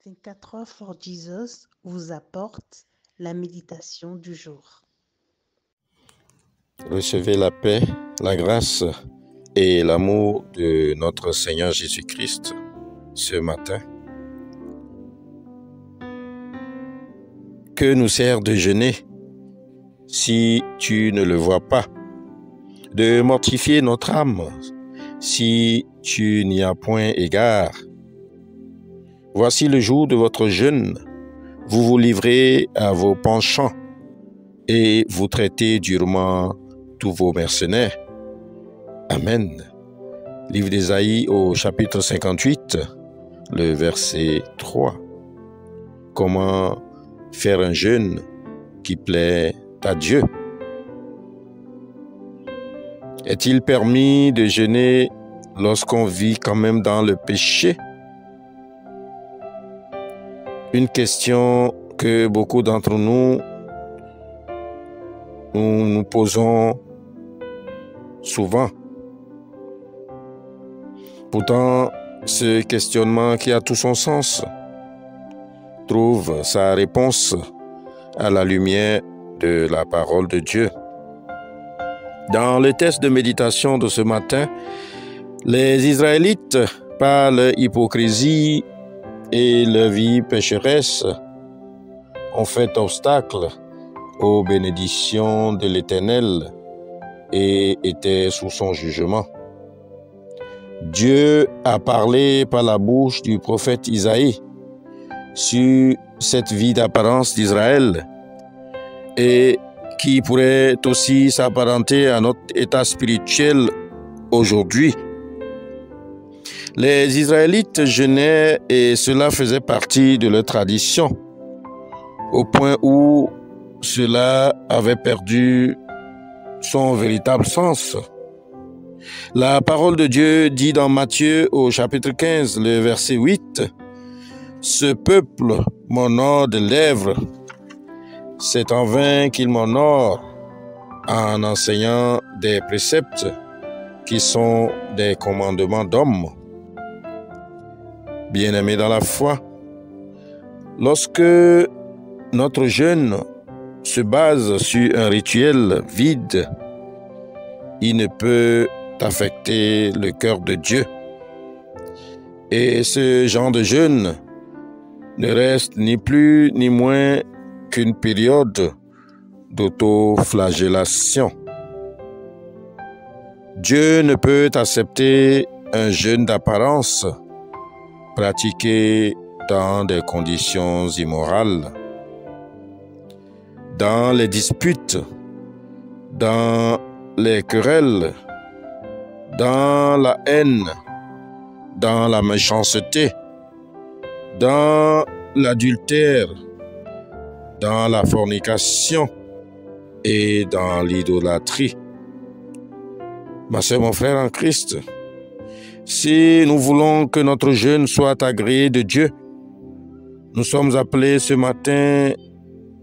Think 4 Hours for Jesus vous apporte la méditation du jour. Recevez la paix, la grâce et l'amour de notre Seigneur Jésus-Christ ce matin. Que nous sert de jeûner si tu ne le vois pas, de mortifier notre âme si tu n'y as point égard. Voici le jour de votre jeûne. Vous vous livrez à vos penchants et vous traitez durement tous vos mercenaires. Amen. Livre d'Ésaïe au chapitre 58, le verset 3. Comment faire un jeûne qui plaît à Dieu? Est-il permis de jeûner lorsqu'on vit quand même dans le péché? Une question que beaucoup d'entre nous nous posons souvent. Pourtant, ce questionnement qui a tout son sens trouve sa réponse à la lumière de la parole de Dieu. Dans le texte de méditation de ce matin, les Israélites, par leur hypocrisie et leur vie pécheresse, ont fait obstacle aux bénédictions de l'Éternel et étaient sous son jugement. Dieu a parlé par la bouche du prophète Isaïe sur cette vie d'apparence d'Israël et qui pourrait aussi s'apparenter à notre état spirituel aujourd'hui. Les Israélites jeûnaient et cela faisait partie de leur tradition, au point où cela avait perdu son véritable sens. La parole de Dieu dit dans Matthieu au chapitre 15, le verset 8, « Ce peuple m'honore de lèvres, c'est en vain qu'il m'honore en enseignant des préceptes qui sont des commandements d'hommes. » Bien-aimés dans la foi, lorsque notre jeûne se base sur un rituel vide, il ne peut affecter le cœur de Dieu. Et ce genre de jeûne ne reste ni plus ni moins qu'une période d'autoflagellation. Dieu ne peut accepter un jeûne d'apparence pratiqué dans des conditions immorales. Dans les disputes, dans les querelles, dans la haine, dans la méchanceté, dans l'adultère, dans la fornication et dans l'idolâtrie. Ma sœur, mon frère en Christ, si nous voulons que notre jeûne soit agréé de Dieu, nous sommes appelés ce matin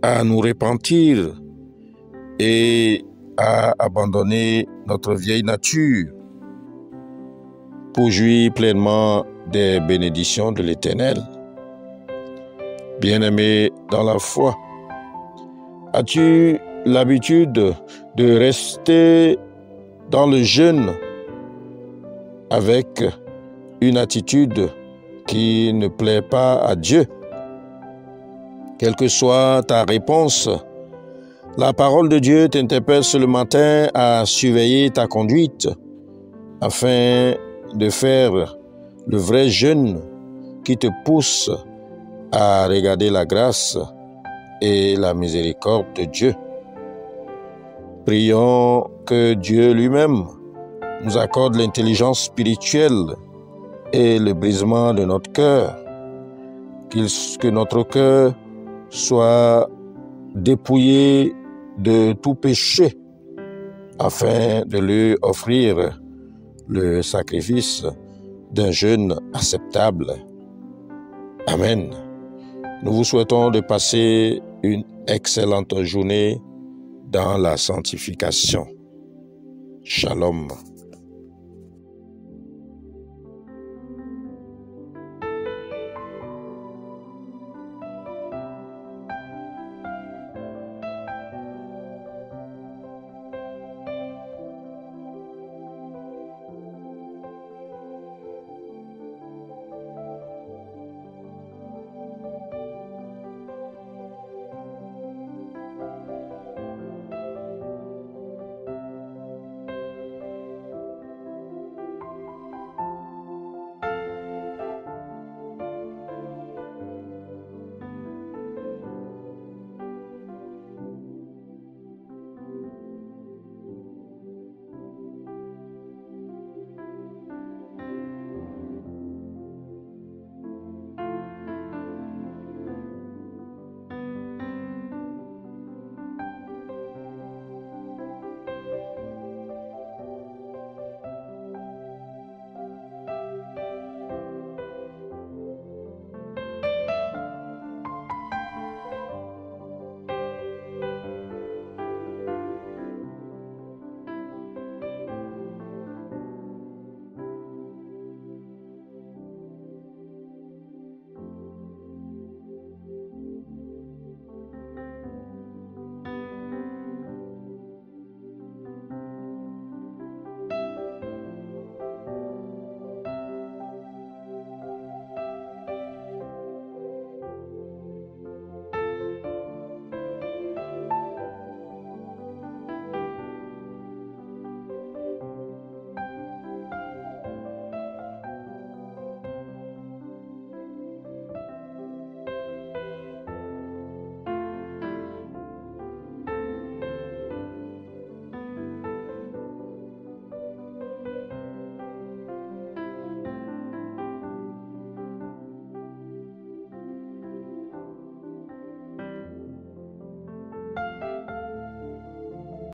à nous repentir et à abandonner notre vieille nature pour jouir pleinement des bénédictions de l'Éternel. Bien-aimé dans la foi, as-tu l'habitude de rester dans le jeûne avec une attitude qui ne plaît pas à Dieu? Quelle que soit ta réponse, la parole de Dieu t'interpelle ce matin à surveiller ta conduite afin de faire le vrai jeûne qui te pousse à regarder la grâce et la miséricorde de Dieu. Prions que Dieu lui-même nous accorde l'intelligence spirituelle et le brisement de notre cœur, que notre cœur soit dépouillé de tout péché afin de lui offrir le sacrifice d'un jeûne acceptable. Amen. Nous vous souhaitons de passer une excellente journée dans la sanctification. Shalom.